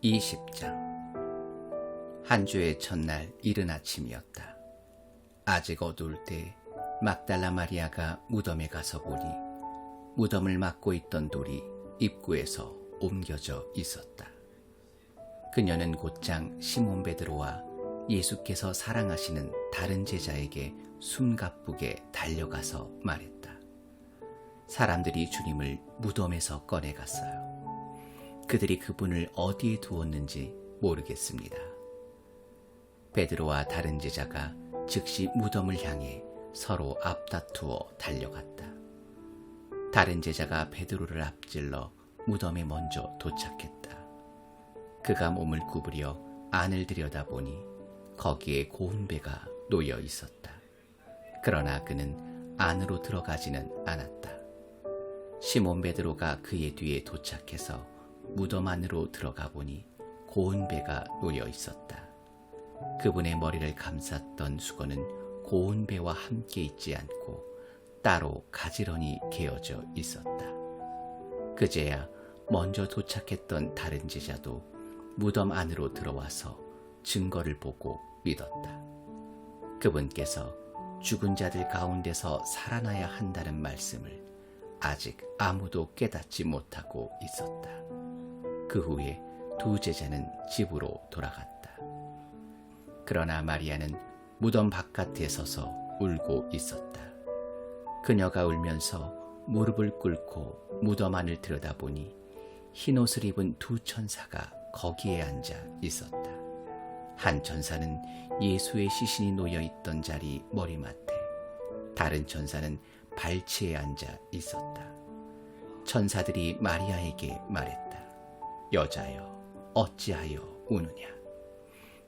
20장. 한 주의 첫날 이른 아침이었다. 아직 어두울 때 막달라 마리아가 무덤에 가서 보니 무덤을 막고 있던 돌이 입구에서 옮겨져 있었다. 그녀는 곧장 시몬 베드로와 예수께서 사랑하시는 다른 제자에게 숨가쁘게 달려가서 말했다. 사람들이 주님을 무덤에서 꺼내갔어요. 그들이 그분을 어디에 두었는지 모르겠습니다. 베드로와 다른 제자가 즉시 무덤을 향해 서로 앞다투어 달려갔다. 다른 제자가 베드로를 앞질러 무덤에 먼저 도착했다. 그가 몸을 구부려 안을 들여다보니 거기에 고운 배가 놓여 있었다. 그러나 그는 안으로 들어가지는 않았다. 시몬 베드로가 그의 뒤에 도착해서 무덤 안으로 들어가 보니 고운 배가 놓여 있었다. 그분의 머리를 감쌌던 수건은 고운 배와 함께 있지 않고 따로 가지런히 개어져 있었다. 그제야 먼저 도착했던 다른 제자도 무덤 안으로 들어와서 증거를 보고 믿었다. 그분께서 죽은 자들 가운데서 살아나야 한다는 말씀을 아직 아무도 깨닫지 못하고 있었다. 그 후에 두 제자는 집으로 돌아갔다. 그러나 마리아는 무덤 바깥에 서서 울고 있었다. 그녀가 울면서 무릎을 꿇고 무덤 안을 들여다보니 흰옷을 입은 두 천사가 거기에 앉아 있었다. 한 천사는 예수의 시신이 놓여있던 자리 머리맡에, 다른 천사는 발치에 앉아 있었다. 천사들이 마리아에게 말했다. 여자여, 어찌하여 우느냐?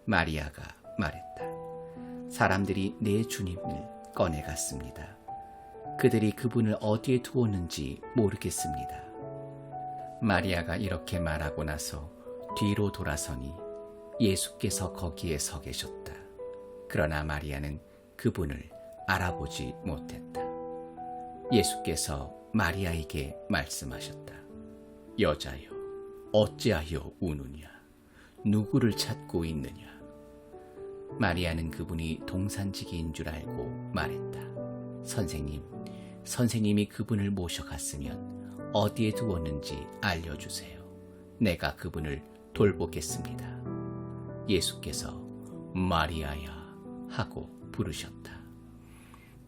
마리아가 말했다. 사람들이 내 주님을 꺼내갔습니다. 그들이 그분을 어디에 두었는지 모르겠습니다. 마리아가 이렇게 말하고 나서 뒤로 돌아서니 예수께서 거기에 서 계셨다. 그러나 마리아는 그분을 알아보지 못했다. 예수께서 마리아에게 말씀하셨다. 여자여, 어찌하여 우느냐? 누구를 찾고 있느냐? 마리아는 그분이 동산지기인 줄 알고 말했다. 선생님이 그분을 모셔갔으면 어디에 두었는지 알려주세요. 내가 그분을 돌보겠습니다. 예수께서 마리아야 하고 부르셨다.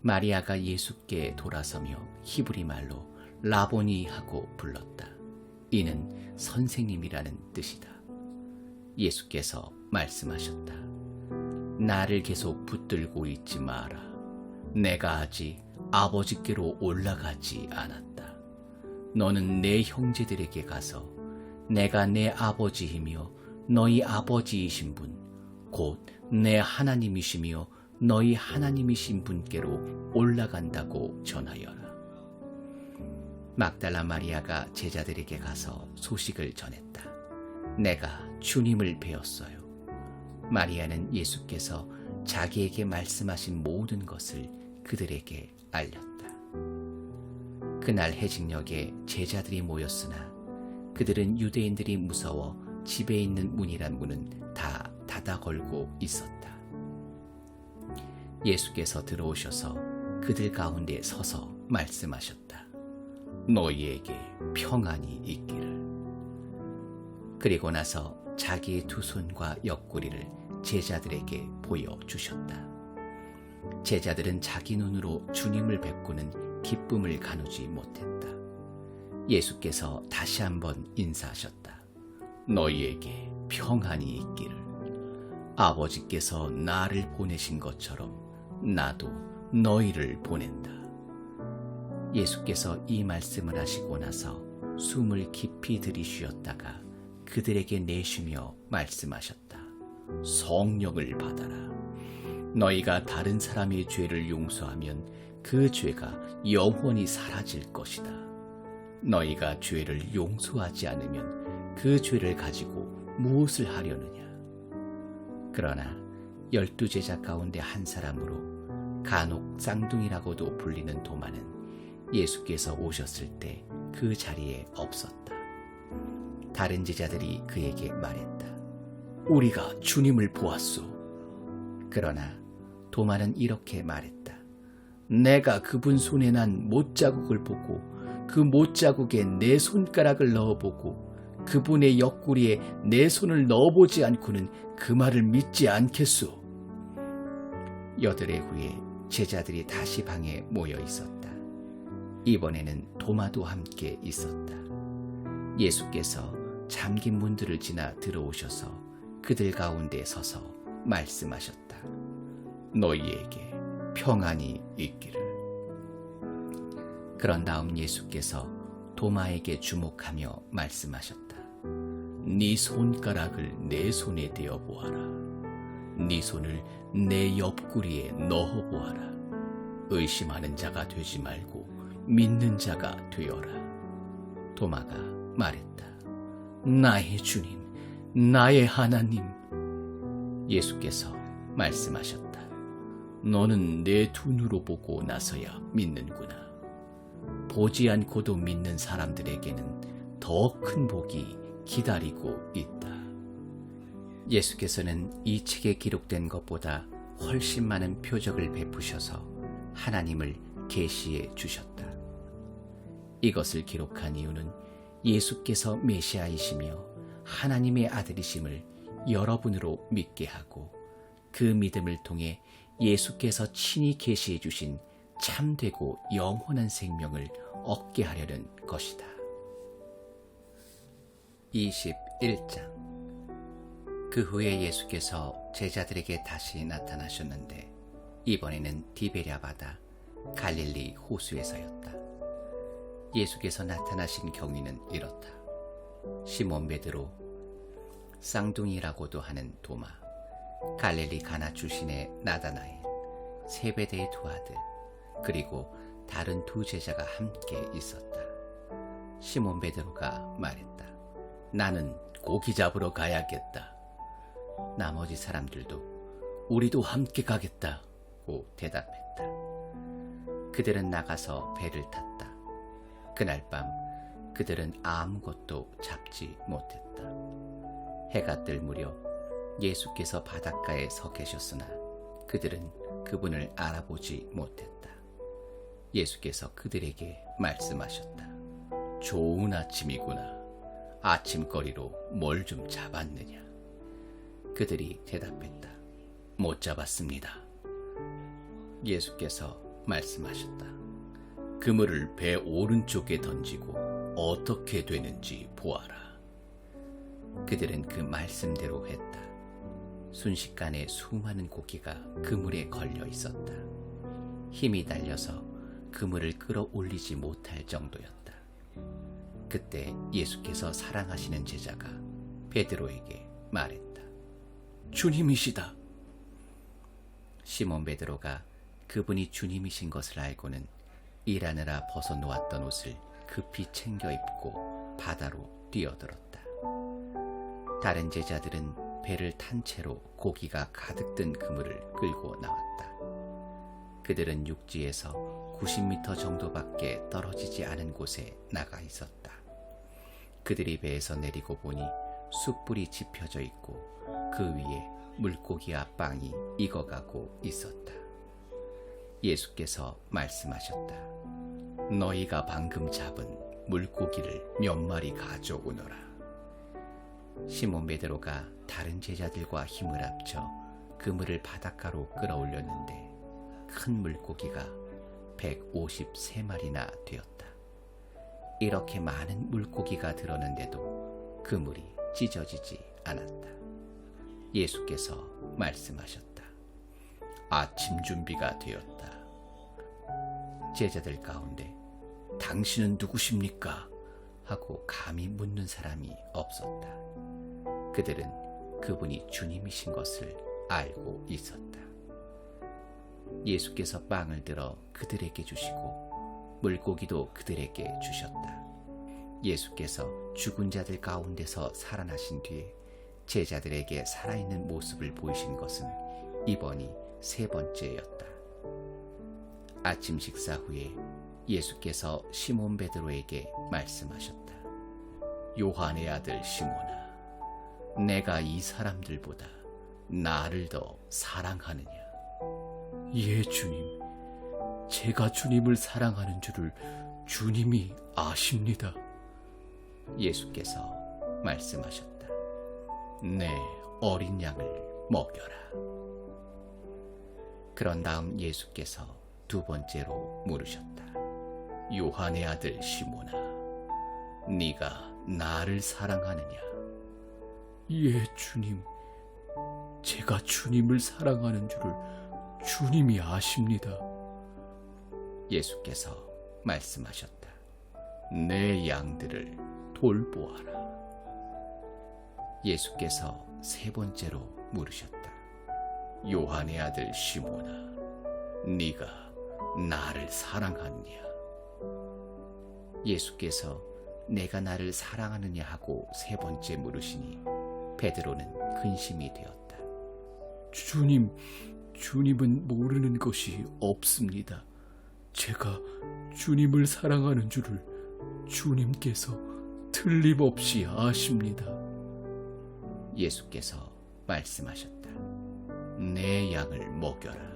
마리아가 예수께 돌아서며 히브리 말로 라보니 하고 불렀다. 이는 선생님이라는 뜻이다. 예수께서 말씀하셨다. 나를 계속 붙들고 있지 마라. 내가 아직 아버지께로 올라가지 않았다. 너는 내 형제들에게 가서 내가 내 아버지이며 너희 아버지이신 분, 곧 내 하나님이시며 너희 하나님이신 분께로 올라간다고 전하여라. 막달라 마리아가 제자들에게 가서 소식을 전했다. 내가 주님을 배웠어요. 마리아는 예수께서 자기에게 말씀하신 모든 것을 그들에게 알렸다. 그날 해직역에 제자들이 모였으나 그들은 유대인들이 무서워 집에 있는 문이란 문은 다 닫아 걸고 있었다. 예수께서 들어오셔서 그들 가운데 서서 말씀하셨다. 너희에게 평안이 있기를. 그리고 나서 자기의 두 손과 옆구리를 제자들에게 보여주셨다. 제자들은 자기 눈으로 주님을 뵙고는 기쁨을 가누지 못했다. 예수께서 다시 한번 인사하셨다. 너희에게 평안이 있기를. 아버지께서 나를 보내신 것처럼 나도 너희를 보낸다. 예수께서 이 말씀을 하시고 나서 숨을 깊이 들이쉬었다가 그들에게 내쉬며 말씀하셨다. 성령을 받아라. 너희가 다른 사람의 죄를 용서하면 그 죄가 영원히 사라질 것이다. 너희가 죄를 용서하지 않으면 그 죄를 가지고 무엇을 하려느냐? 그러나 12제자 가운데 한 사람으로 간혹 쌍둥이라고도 불리는 도마는 예수께서 오셨을 때 그 자리에 없었다. 다른 제자들이 그에게 말했다. 우리가 주님을 보았소. 그러나 도마는 이렇게 말했다. 내가 그분 손에 난 못자국을 보고 그 못자국에 내 손가락을 넣어보고 그분의 옆구리에 내 손을 넣어보지 않고는 그 말을 믿지 않겠소. 여드레 후에 제자들이 다시 방에 모여 있었다. 이번에는 도마도 함께 있었다. 예수께서 잠긴 문들을 지나 들어오셔서 그들 가운데 서서 말씀하셨다. 너희에게 평안이 있기를. 그런 다음 예수께서 도마에게 주목하며 말씀하셨다. 네 손가락을 내 손에 대어 보아라. 네 손을 내 옆구리에 넣어 보아라. 의심하는 자가 되지 말고 믿는 자가 되어라. 도마가 말했다. 나의 주님, 나의 하나님. 예수께서 말씀하셨다. 너는 내 두 눈으로 보고 나서야 믿는구나. 보지 않고도 믿는 사람들에게는 더 큰 복이 기다리고 있다. 예수께서는 이 책에 기록된 것보다 훨씬 많은 표적을 베푸셔서 하나님을 계시해 주셨다. 이것을 기록한 이유는 예수께서 메시아이시며 하나님의 아들이심을 여러분으로 믿게 하고 그 믿음을 통해 예수께서 친히 계시해 주신 참되고 영원한 생명을 얻게 하려는 것이다. 21장. 그 후에 예수께서 제자들에게 다시 나타나셨는데 이번에는 디베랴 바다 갈릴리 호수에서였다. 예수께서 나타나신 경위는 이렇다. 시몬 베드로, 쌍둥이라고도 하는 도마, 갈릴리 가나 출신의 나다나엘, 세베대의 두 아들, 그리고 다른 두 제자가 함께 있었다. 시몬 베드로가 말했다. 나는 고기 잡으러 가야겠다. 나머지 사람들도 우리도 함께 가겠다고 대답했다. 그들은 나가서 배를 탔다. 그날 밤 그들은 아무것도 잡지 못했다. 해가 뜰 무렵 예수께서 바닷가에 서 계셨으나 그들은 그분을 알아보지 못했다. 예수께서 그들에게 말씀하셨다. 좋은 아침이구나. 아침거리로 뭘 좀 잡았느냐? 그들이 대답했다. 못 잡았습니다. 예수께서 말씀하셨다. 그물을 배 오른쪽에 던지고 어떻게 되는지 보아라. 그들은 그 말씀대로 했다. 순식간에 수많은 고기가 그물에 걸려 있었다. 힘이 달려서 그물을 끌어올리지 못할 정도였다. 그때 예수께서 사랑하시는 제자가 베드로에게 말했다. 주님이시다. 시몬 베드로가 그분이 주님이신 것을 알고는 일하느라 벗어놓았던 옷을 급히 챙겨 입고 바다로 뛰어들었다. 다른 제자들은 배를 탄 채로 고기가 가득 든 그물을 끌고 나왔다. 그들은 육지에서 90m 정도밖에 떨어지지 않은 곳에 나가 있었다. 그들이 배에서 내리고 보니 숯불이 지펴져 있고 그 위에 물고기와 빵이 익어가고 있었다. 예수께서 말씀하셨다. 너희가 방금 잡은 물고기를 몇 마리 가져오너라. 시몬 베드로가 다른 제자들과 힘을 합쳐 그물을 바닷가로 끌어올렸는데 큰 물고기가 153마리나 되었다. 이렇게 많은 물고기가 들었는데도 그물이 찢어지지 않았다. 예수께서 말씀하셨다. 아침 준비가 되었다. 제자들 가운데 당신은 누구십니까? 하고 감히 묻는 사람이 없었다. 그들은 그분이 주님이신 것을 알고 있었다. 예수께서 빵을 들어 그들에게 주시고 물고기도 그들에게 주셨다. 예수께서 죽은 자들 가운데서 살아나신 뒤에 제자들에게 살아있는 모습을 보이신 것은 이번이 세 번째였다. 아침 식사 후에 예수께서 시몬 베드로에게 말씀하셨다. 요한의 아들 시몬아, 내가 이 사람들보다 나를 더 사랑하느냐? 예, 주님. 제가 주님을 사랑하는 줄을 주님이 아십니다. 예수께서 말씀하셨다. 내 어린 양을 먹여라. 그런 다음 예수께서 두 번째로 물으셨다. 요한의 아들 시몬아, 네가 나를 사랑하느냐? 예, 주님. 제가 주님을 사랑하는 줄을 주님이 아십니다. 예수께서 말씀하셨다. 내 양들을 돌보아라. 예수께서 세 번째로 물으셨다. 요한의 아들 시몬아, 네가 나를 사랑하느냐? 예수께서 내가 나를 사랑하느냐 하고 세 번째 물으시니 베드로는 근심이 되었다. 주님은 모르는 것이 없습니다. 제가 주님을 사랑하는 줄을 주님께서 틀림없이 아십니다. 예수께서 말씀하셨다. 내 양을 먹여라.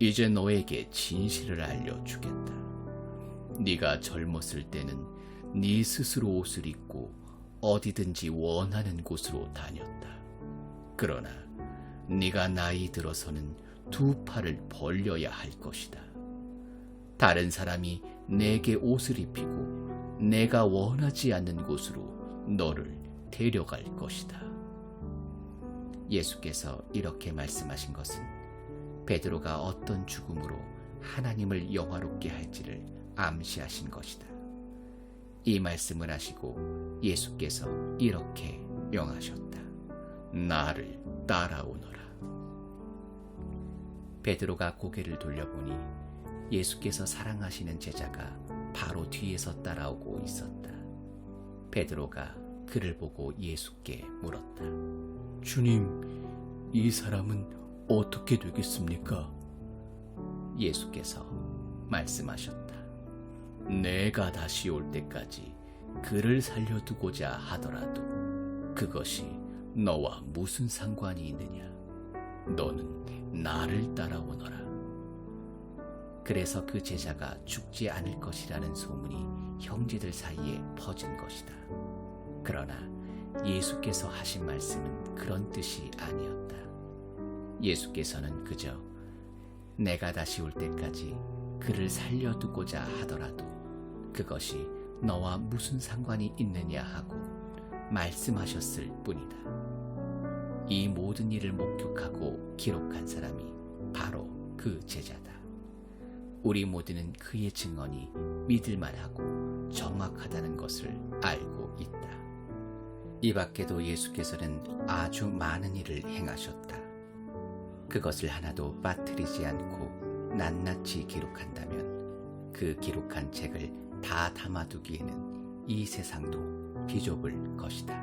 이제 너에게 진실을 알려주겠다. 네가 젊었을 때는 네 스스로 옷을 입고 어디든지 원하는 곳으로 다녔다. 그러나 네가 나이 들어서는 두 팔을 벌려야 할 것이다. 다른 사람이 내게 옷을 입히고 내가 원하지 않는 곳으로 너를 데려갈 것이다. 예수께서 이렇게 말씀하신 것은 베드로가 어떤 죽음으로 하나님을 영화롭게 할지를 암시하신 것이다. 이 말씀을 하시고 예수께서 이렇게 명하셨다. 나를 따라오너라. 베드로가 고개를 돌려보니 예수께서 사랑하시는 제자가 바로 뒤에서 따라오고 있었다. 베드로가 그를 보고 예수께 물었다. 주님, 이 사람은 어떻게 되겠습니까? 예수께서 말씀하셨다. 내가 다시 올 때까지 그를 살려두고자 하더라도 그것이 너와 무슨 상관이 있느냐? 너는 나를 따라오너라. 그래서 그 제자가 죽지 않을 것이라는 소문이 형제들 사이에 퍼진 것이다. 그러나 예수께서 하신 말씀은 그런 뜻이 아니었다. 예수께서는 그저 내가 다시 올 때까지 그를 살려두고자 하더라도 그것이 너와 무슨 상관이 있느냐 하고 말씀하셨을 뿐이다. 이 모든 일을 목격하고 기록한 사람이 바로 그 제자다. 우리 모두는 그의 증언이 믿을만하고 정확하다는 것을 알고 있다. 이 밖에도 예수께서는 아주 많은 일을 행하셨다. 그것을 하나도 빠뜨리지 않고 낱낱이 기록한다면 그 기록한 책을 다 담아두기에는 이 세상도 비좁을 것이다.